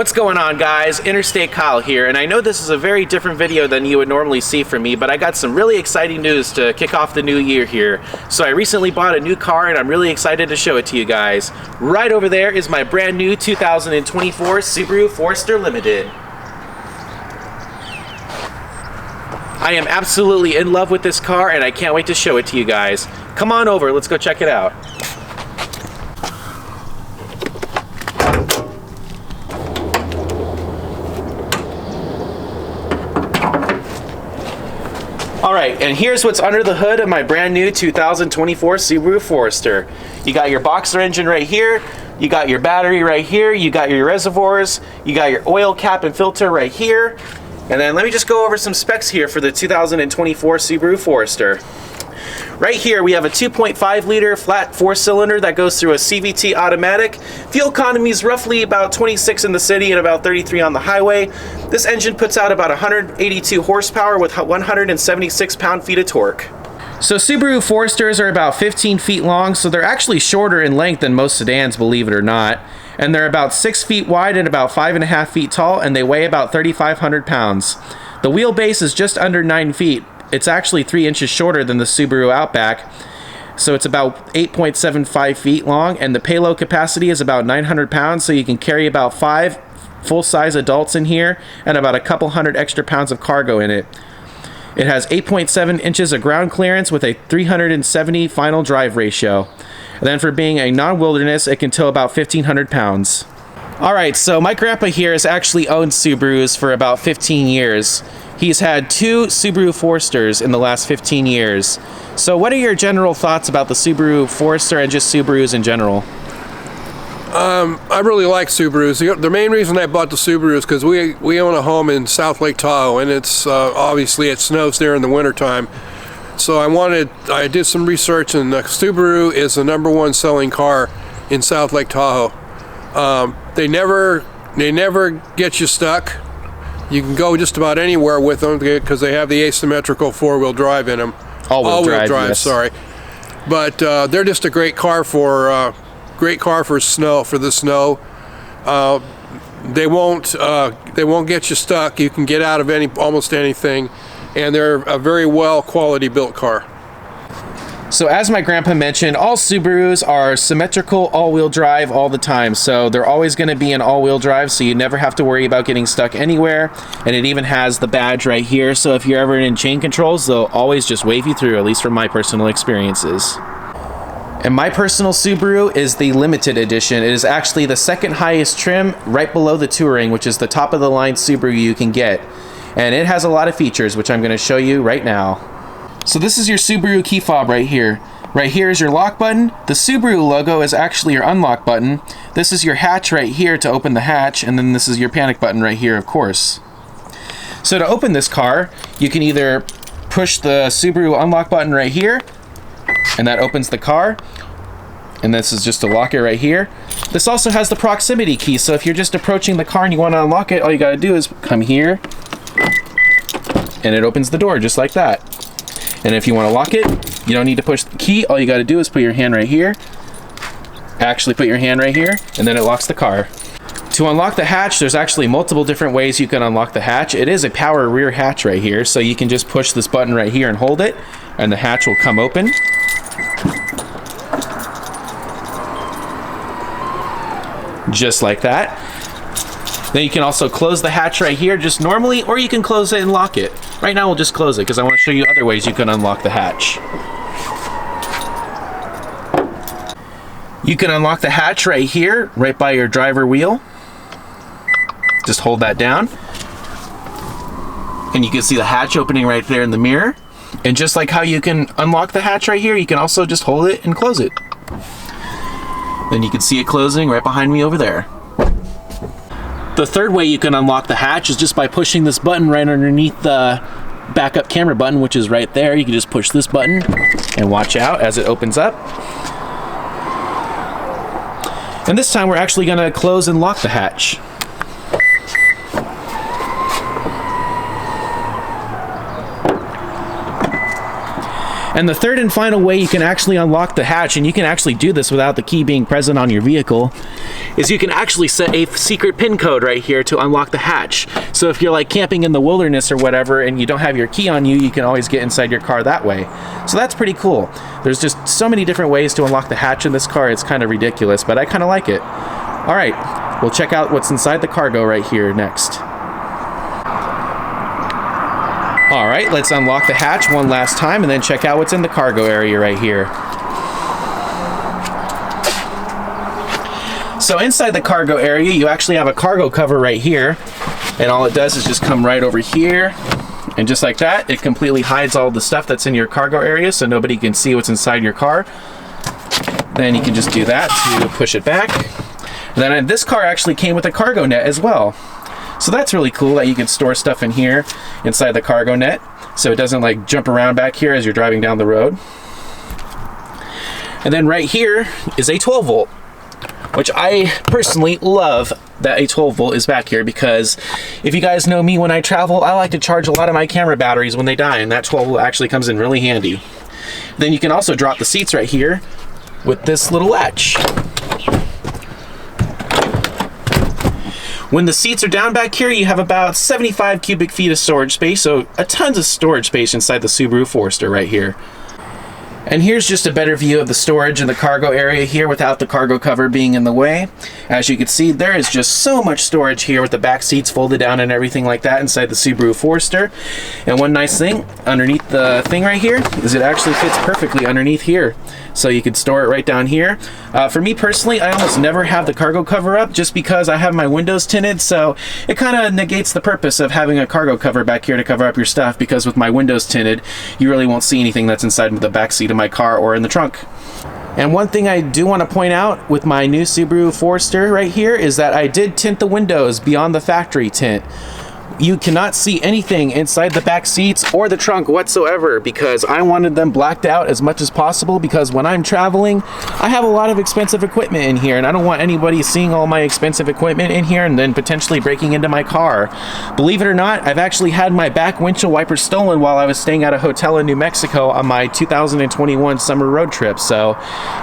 What's going on, guys? Interstate Kyle here, and I know this is a very different video than you would normally see from me, but I got some really exciting news to kick off the new year here. So I recently bought a new car and I'm really excited to show it to you guys. Right over there is my brand new 2024 Subaru Forester Limited. I am absolutely in love with this car and I can't wait to show it to you guys. Come on over, let's go check it out. Alright, and here's what's under the hood of my brand new 2024 Subaru Forester. You got your boxer engine right here, you got your battery right here, you got your reservoirs, you got your oil cap and filter right here, and then let me just go over some specs here for the 2024 Subaru Forester. Right here we have a 2.5 liter flat 4-cylinder that goes through a CVT automatic. Fuel economy is roughly about 26 in the city and about 33 on the highway. This engine puts out about 182 horsepower with 176 pound-feet of torque. So Subaru Foresters are about 15 feet long, so they're actually shorter in length than most sedans, believe it or not. And they're about 6 feet wide and about 5.5 feet tall, and they weigh about 3,500 pounds. The wheelbase is just under 9 feet. It's actually 3 inches shorter than the Subaru Outback, so it's about 8.75 feet long, and the payload capacity is about 900 pounds, so you can carry about 5 full-size adults in here and about a couple hundred extra pounds of cargo in it. It has 8.7 inches of ground clearance with a 370 final drive ratio. And then for being a non-wilderness, it can tow about 1,500 pounds. Alright, so my grandpa here has actually owned Subarus for about 15 years. He's had 2 Subaru Foresters in the last 15 years. So what are your general thoughts about the Subaru Forester and just Subarus in general? I really like Subarus. The main reason I bought the Subaru is because we own a home in South Lake Tahoe, and it's obviously it snows there in the wintertime. So I did some research, and the Subaru is the #1 selling car in South Lake Tahoe. They never get you stuck. You can go just about anywhere with them because they have the asymmetrical 4-wheel drive in them. All-wheel drive, yes. Sorry. But they're just a great car for snow. They won't get you stuck. You can get out of almost anything, and they're a very well quality built car. So as my grandpa mentioned, all Subarus are symmetrical all-wheel drive all the time. So they're always going to be an all-wheel drive, so you never have to worry about getting stuck anywhere. And it even has the badge right here, so if you're ever in chain controls, they'll always just wave you through, at least from my personal experiences. And my personal Subaru is the limited edition. It is actually the second highest trim, right below the Touring, which is the top of the line Subaru you can get. And it has a lot of features, which I'm going to show you right now. So this is your Subaru key fob right here. Right here is your lock button. The Subaru logo is actually your unlock button. This is your hatch right here to open the hatch, and then this is your panic button right here, of course. So to open this car, you can either push the Subaru unlock button right here, and that opens the car. And this is just to lock it right here. This also has the proximity key, so if you're just approaching the car and you want to unlock it, all you gotta do is come here, and it opens the door just like that. And if you want to lock it, you don't need to push the key. All you got to do is put your hand right here. Actually put your hand right here, and then it locks the car. To unlock the hatch, there's actually multiple different ways you can unlock the hatch. It is a power rear hatch right here, so you can just push this button right here and hold it, and the hatch will come open. Just like that. Then you can also close the hatch right here just normally, or you can close it and lock it. Right now we'll just close it because I want to show you other ways you can unlock the hatch. You can unlock the hatch right here, right by your driver wheel. Just hold that down. And you can see the hatch opening right there in the mirror. And just like how you can unlock the hatch right here, you can also just hold it and close it. Then you can see it closing right behind me over there. The third way you can unlock the hatch is just by pushing this button right underneath the backup camera button, which is right there. You can just push this button and watch out as it opens up. And this time we're actually going to close and lock the hatch. And the third and final way you can actually unlock the hatch, and you can actually do this without the key being present on your vehicle, is you can actually set a secret PIN code right here to unlock the hatch. So if you're like camping in the wilderness or whatever and you don't have your key on you, you can always get inside your car that way. So that's pretty cool. There's just so many different ways to unlock the hatch in this car. It's kind of ridiculous, but I kind of like it. All right, we'll check out what's inside the cargo right here next. All right, let's unlock the hatch one last time and then check out what's in the cargo area right here. So inside the cargo area, you actually have a cargo cover right here, and all it does is just come right over here, and just like that, it completely hides all the stuff that's in your cargo area so nobody can see what's inside your car. Then you can just do that to push it back. And then this car actually came with a cargo net as well. So that's really cool that you can store stuff in here inside the cargo net so it doesn't like jump around back here as you're driving down the road. And then right here is a 12 volt, which I personally love that a 12 volt is back here, because if you guys know me, when I travel, I like to charge a lot of my camera batteries when they die, and that 12 volt actually comes in really handy. Then you can also drop the seats right here with this little latch. When the seats are down back here, you have about 75 cubic feet of storage space, so a tons of storage space inside the Subaru Forester right here. And here's just a better view of the storage in the cargo area here without the cargo cover being in the way. As you can see, there is just so much storage here with the back seats folded down and everything like that inside the Subaru Forester. And one nice thing underneath the thing right here is it actually fits perfectly underneath here. So you could store it right down here. For me personally, I almost never have the cargo cover up just because I have my windows tinted, so it kind of negates the purpose of having a cargo cover back here to cover up your stuff, because with my windows tinted, you really won't see anything that's inside the back seat of my car or in the trunk. And one thing I do want to point out with my new Subaru Forester right here is that I did tint the windows beyond the factory tint. You cannot see anything inside the back seats or the trunk whatsoever, because I wanted them blacked out as much as possible, because when I'm traveling, I have a lot of expensive equipment in here and I don't want anybody seeing all my expensive equipment in here and then potentially breaking into my car. Believe it or not, I've actually had my back windshield wiper stolen while I was staying at a hotel in New Mexico on my 2021 summer road trip. So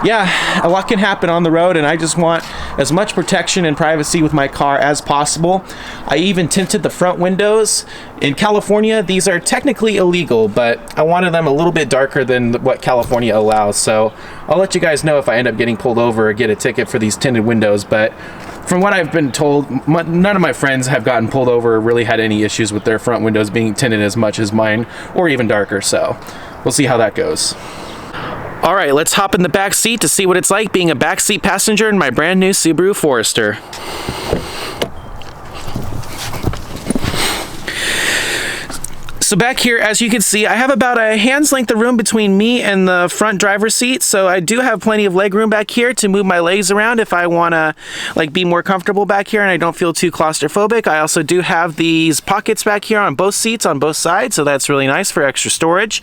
yeah, a lot can happen on the road, and I just want as much protection and privacy with my car as possible. I even tinted the front windows. In California, these are technically illegal, but I wanted them a little bit darker than what California allows. So I'll let you guys know if I end up getting pulled over or get a ticket for these tinted windows. But from what I've been told, none of my friends have gotten pulled over or really had any issues with their front windows being tinted as much as mine, or even darker. So we'll see how that goes. All right, let's hop in the back seat to see what it's like being a backseat passenger in my brand new Subaru Forester. So back here, as you can see, I have about a hand's length of room between me and the front driver's seat, so I do have plenty of leg room back here to move my legs around if I want to like be more comfortable back here and I don't feel too claustrophobic. I also do have these pockets back here on both seats on both sides, so that's really nice for extra storage.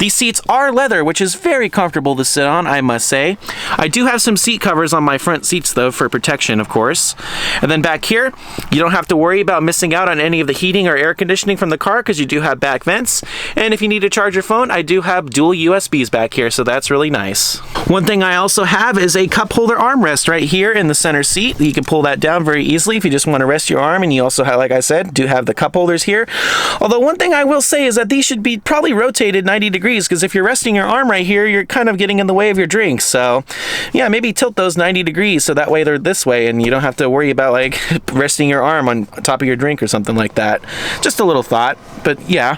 These seats are leather, which is very comfortable to sit on, I must say. I do have some seat covers on my front seats though, for protection, of course. And then back here, you don't have to worry about missing out on any of the heating or air conditioning from the car, because you do have back vents. And if you need to charge your phone, I do have dual USBs back here, so that's really nice. One thing I also have is a cup holder armrest right here in the center seat. You can pull that down very easily if you just want to rest your arm, and you also have, like I said, do have the cup holders here. Although one thing I will say is that these should be probably rotated 90 degrees, because if you're resting your arm right here, you're kind of getting in the way of your drink. So yeah, maybe tilt those 90 degrees so that way they're this way and you don't have to worry about like resting your arm on top of your drink or something like that. Just a little thought, but yeah.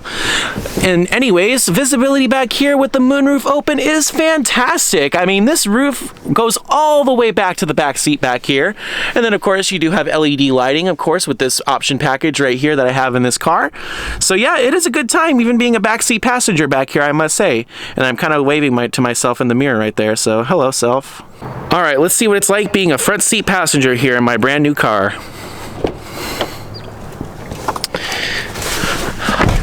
And anyways, visibility back here with the moonroof open is fantastic. I mean, this roof goes all the way back to the back seat back here. And then of course you do have LED lighting, of course, with this option package right here that I have in this car. So yeah, it is a good time even being a backseat passenger back here, I must say. And I'm kind of waving to myself in the mirror right there, so hello self. All right, let's see what it's like being a front seat passenger here in my brand new car.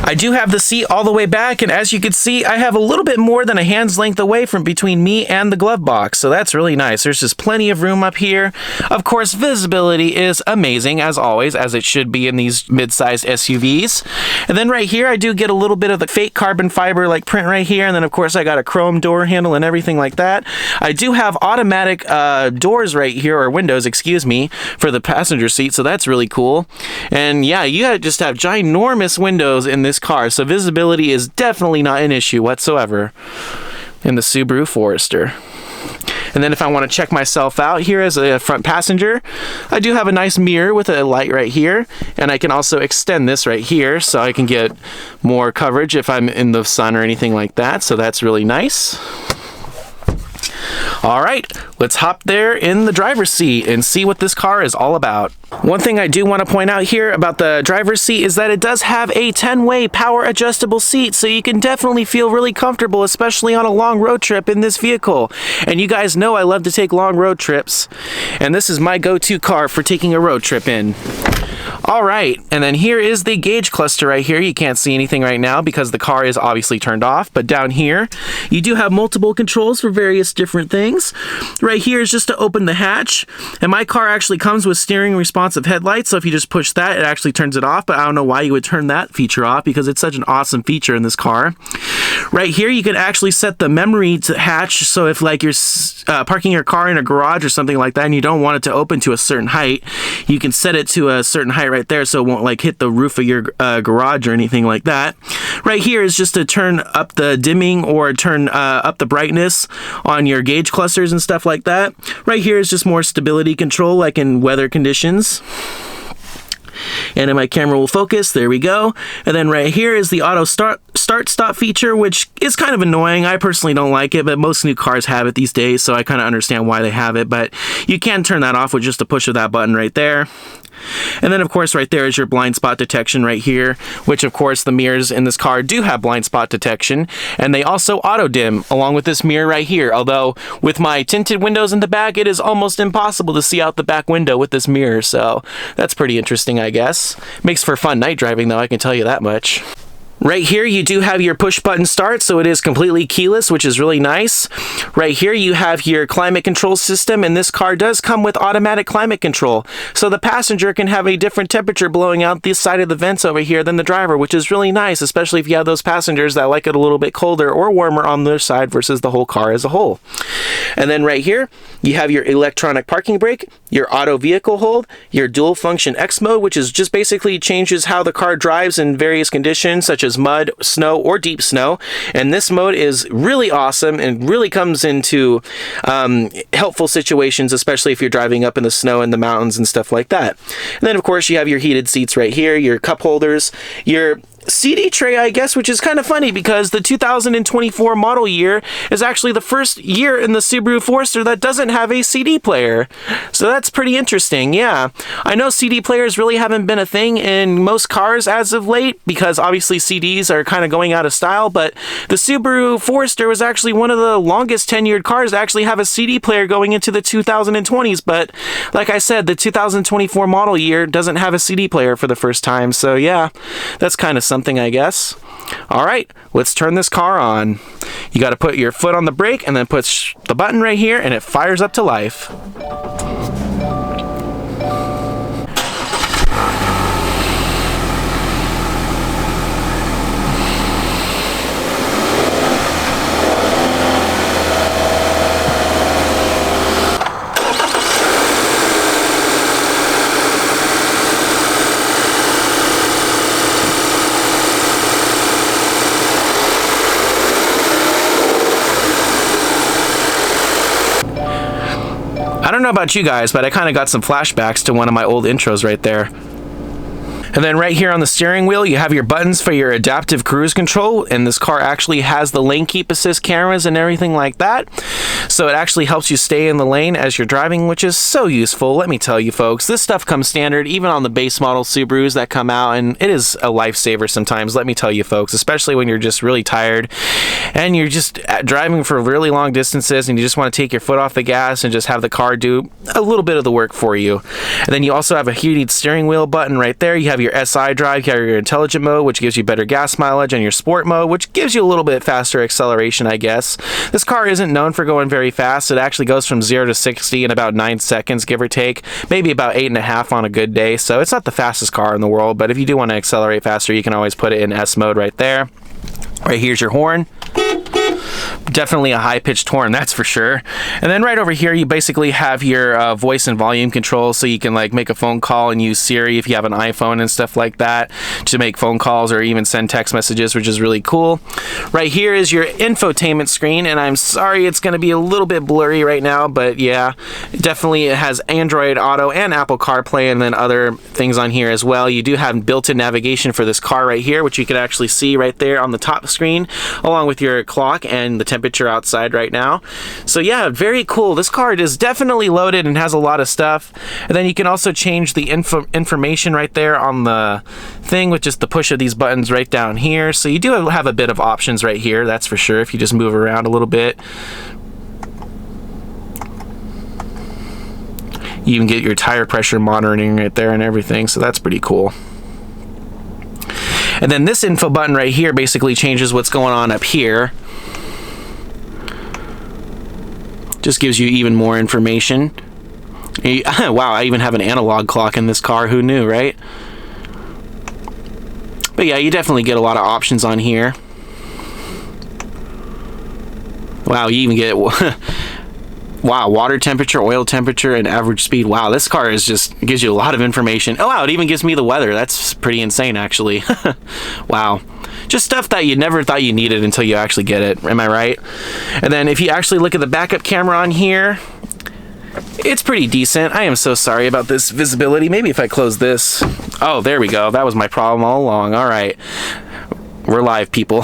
I I do have the seat all the way back, and as you can see, I have a little bit more than a hand's length away from between me and the glove box, so that's really nice. There's just plenty of room up here. Of course, visibility is amazing, as always, as it should be in these mid-sized SUVs. And then right here, I do get a little bit of the fake carbon fiber like print right here, and then of course I got a chrome door handle and everything like that. I do have automatic doors right here, or windows, excuse me, for the passenger seat, so that's really cool. And yeah, you just have ginormous windows in this car, so visibility is definitely not an issue whatsoever in the Subaru Forester. And then if I want to check myself out here as a front passenger, I do have a nice mirror with a light right here, and I can also extend this right here so I can get more coverage if I'm in the sun or anything like that, so that's really nice. All right, let's hop there in the driver's seat and see what this car is all about. One thing I do want to point out here about the driver's seat is that it does have a 10-way power adjustable seat, so you can definitely feel really comfortable, especially on a long road trip in this vehicle. And you guys know I love to take long road trips, and this is my go-to car for taking a road trip in. All right, and then here is the gauge cluster right here. You can't see anything right now because the car is obviously turned off, but down here you do have multiple controls for various different things. Right here is just to open the hatch, and my car actually comes with steering responsive headlights, so if you just push that, it actually turns it off, but I don't know why you would turn that feature off because it's such an awesome feature in this car. Right here you can actually set the memory to hatch, so if like you're parking your car in a garage or something like that and you don't want it to open to a certain height, you can set it to a certain height right there so it won't like hit the roof of your garage or anything like that. Right here is just to turn up the dimming or turn up the brightness on your gauge clusters and stuff like that. Right here is just more stability control like in weather conditions. And then my camera will focus, there we go. And then right here is the auto start stop feature, which is kind of annoying. I personally don't like it, but most new cars have it these days, so I kind of understand why they have it, but you can turn that off with just a push of that button right there. And then of course right there is your blind spot detection right here, which of course the mirrors in this car do have blind spot detection, and they also auto dim along with this mirror right here, although with my tinted windows in the back it is almost impossible to see out the back window with this mirror, so that's pretty interesting, I guess. Makes for fun night driving though, I can tell you that much. Right here you do have your push button start, so it is completely keyless, which is really nice. Right here you have your climate control system, and this car does come with automatic climate control, so the passenger can have a different temperature blowing out this side of the vents over here than the driver, which is really nice, especially if you have those passengers that like it a little bit colder or warmer on their side versus the whole car as a whole. And then right here you have your electronic parking brake, your auto vehicle hold, your dual function X mode, which is just basically changes how the car drives in various conditions such as mud, snow, or deep snow. And this mode is really awesome and really comes into helpful situations, especially if you're driving up in the snow in the mountains and stuff like that. And then of course you have your heated seats right here, your cup holders, your CD tray, I guess, which is kind of funny because the 2024 model year is actually the first year in the Subaru Forester that doesn't have a CD player. So that's pretty interesting, yeah. I know CD players really haven't been a thing in most cars as of late because obviously CDs are kind of going out of style, but the Subaru Forester was actually one of the longest tenured cars to actually have a CD player going into the 2020s, but like I said, the 2024 model year doesn't have a CD player for the first time, so yeah, that's kind of something, I guess. All right, let's turn this car on. You got to put your foot on the brake and then push the button right here and it fires up to life. I don't know about you guys, but I kind of got some flashbacks to one of my old intros right there. And then right here on the steering wheel, you have your buttons for your adaptive cruise control, and this car actually has the lane keep assist cameras and everything like that. So it actually helps you stay in the lane as you're driving, which is so useful. Let me tell you folks, this stuff comes standard even on the base model Subarus that come out, and it is a lifesaver sometimes, let me tell you folks, especially when you're just really tired and you're just driving for really long distances and you just want to take your foot off the gas and just have the car do a little bit of the work for you. And then you also have a heated steering wheel button right there. You have your SI drive, you have your intelligent mode, which gives you better gas mileage, and your sport mode, which gives you a little bit faster acceleration, I guess. This car isn't known for going very fast. It actually goes from 0 to 60 in about 9 seconds, give or take, maybe about 8.5 on a good day. So it's not the fastest car in the world, but if you do want to accelerate faster, you can always put it in S mode right there. Right here's your horn. Definitely a high-pitched horn, that's for sure. And then right over here, you basically have your voice and volume control, so you can like make a phone call and use Siri if you have an iPhone and stuff like that to make phone calls or even send text messages, which is really cool. Right here is your infotainment screen, and I'm sorry it's going to be a little bit blurry right now, but yeah, definitely it has Android Auto and Apple CarPlay, and then other things on here as well. You do have built-in navigation for this car right here, which you can actually see right there on the top screen, along with your clock and the temperature outside right now. So yeah, very cool. This car is definitely loaded and has a lot of stuff. And then you can also change the information right there on the thing with just the push of these buttons right down here. So you do have a bit of options right here, that's for sure, if you just move around a little bit. You even get your tire pressure monitoring right there and everything, so that's pretty cool. And then this info button right here basically changes what's going on up here. Just gives you even more information. Wow, I even have an analog clock in this car. Who knew, right? But yeah, you definitely get a lot of options on here. Wow, you even get wow, water temperature, oil temperature, and average speed. Wow, this car is just gives you a lot of information. Oh wow, it even gives me the weather. That's pretty insane, actually. Wow. Just stuff that you never thought you needed until you actually get it. Am I right? And then if you actually look at the backup camera on here, it's pretty decent. I am so sorry about this visibility. Maybe if I close this. Oh, there we go. That was my problem all along. All right. We're live, people.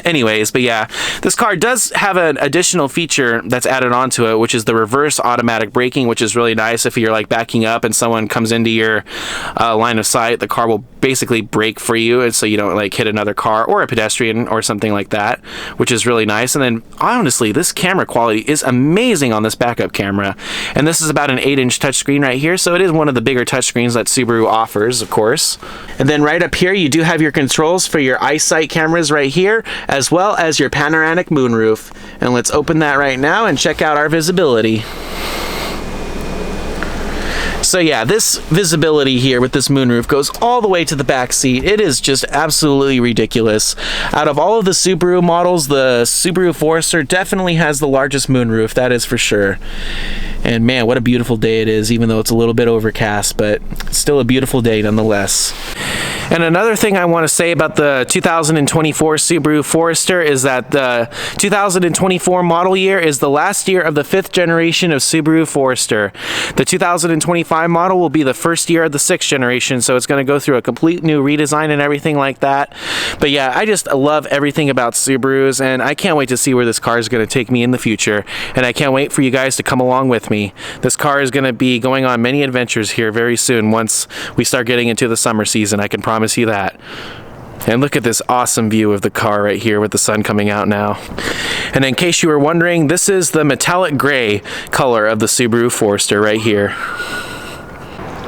Anyways, but yeah, this car does have an additional feature that's added onto it, which is the reverse automatic braking, which is really nice. If you're like backing up and someone comes into your line of sight, the car will basically brake for you, and so you don't like hit another car or a pedestrian or something like that, which is really nice. And then honestly, this camera quality is amazing on this backup camera. And this is about an 8-inch touchscreen right here, so it is one of the bigger touchscreens that Subaru offers, of course. And then right up here, you do have your controls for your eyesight cameras right here, as well as your panoramic moonroof. And let's open that right now and check out our visibility. So yeah, this visibility here with this moonroof goes all the way to the back seat. It is just absolutely ridiculous. Out of all of the Subaru models, the Subaru Forester definitely has the largest moonroof, that is for sure. And man, what a beautiful day it is, even though it's a little bit overcast, but it's still a beautiful day nonetheless. And another thing I want to say about the 2024 Subaru Forester is that the 2024 model year is the last year of the 5th generation of Subaru Forester. The 2025 model will be the first year of the 6th generation, so it's going to go through a complete new redesign and everything like that. But yeah, I just love everything about Subarus, and I can't wait to see where this car is going to take me in the future. And I can't wait for you guys to come along with me. This car is going to be going on many adventures here very soon once we start getting into the summer season, I can promise you that. And look at this awesome view of the car right here with the sun coming out now. And in case you were wondering, this is the metallic gray color of the Subaru Forester right here.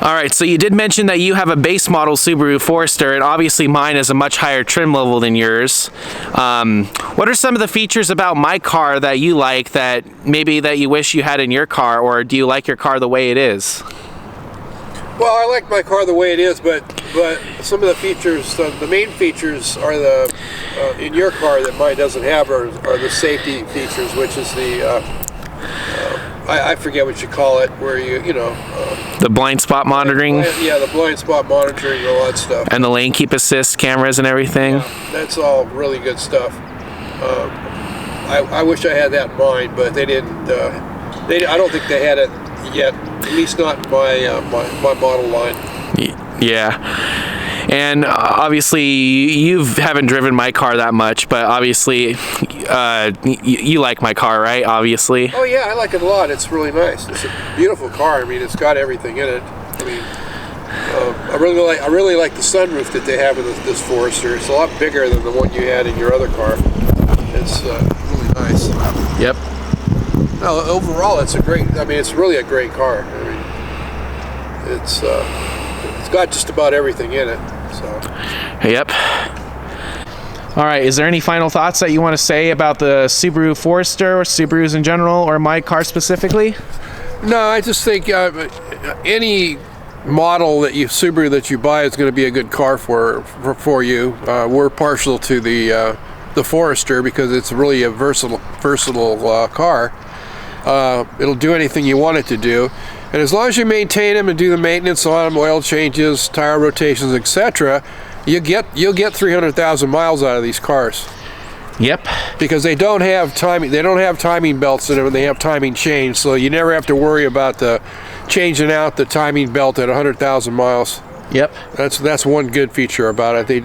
Alright, so you did mention that you have a base model Subaru Forester, and obviously mine is a much higher trim level than yours. What are some of the features about my car that you like that maybe that you wish you had in your car, or do you like your car the way it is? Well, I like my car the way it is, but some of the features, the main features are the in your car that mine doesn't have are the safety features, which is the I forget what you call it, where you know the blind spot monitoring. Yeah, the blind spot monitoring and all that stuff. And the lane keep assist cameras and everything. Yeah, that's all really good stuff. I wish I had that in mine, but they didn't. I don't think they had it yet. At least not my model line. Yeah. And obviously, you haven't driven my car that much, but obviously, you like my car, right? Obviously. Oh yeah, I like it a lot. It's really nice. It's a beautiful car. I mean, it's got everything in it. I mean, I really like the sunroof that they have in this Forester. It's a lot bigger than the one you had in your other car. It's really nice. Yep. No, overall, it's it's really a great car. I mean, it's got just about everything in it. So. Yep. All right, is there any final thoughts that you want to say about the Subaru Forester, or Subarus in general, or my car specifically? No, I just think any model Subaru that you buy is going to be a good car for you. We're partial to the Forester because it's really a versatile car. It'll do anything you want it to do, and as long as you maintain them and do the maintenance on them, oil changes, tire rotations, etc., you'll get 300,000 miles out of these cars. Yep. Because they don't have timing belts in them. They have timing chains, so you never have to worry about changing out the timing belt at 100,000 miles. Yep. That's one good feature about it.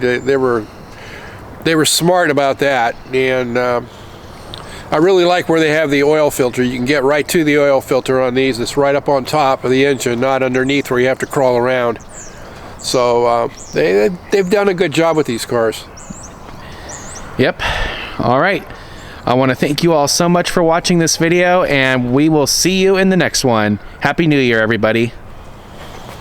They were smart about that, and I really like where they have the oil filter. You can get right to the oil filter on these. It's right up on top of the engine, not underneath where you have to crawl around. So they've done a good job with these cars. Yep. All right. I want to thank you all so much for watching this video, and we will see you in the next one. Happy New Year, everybody.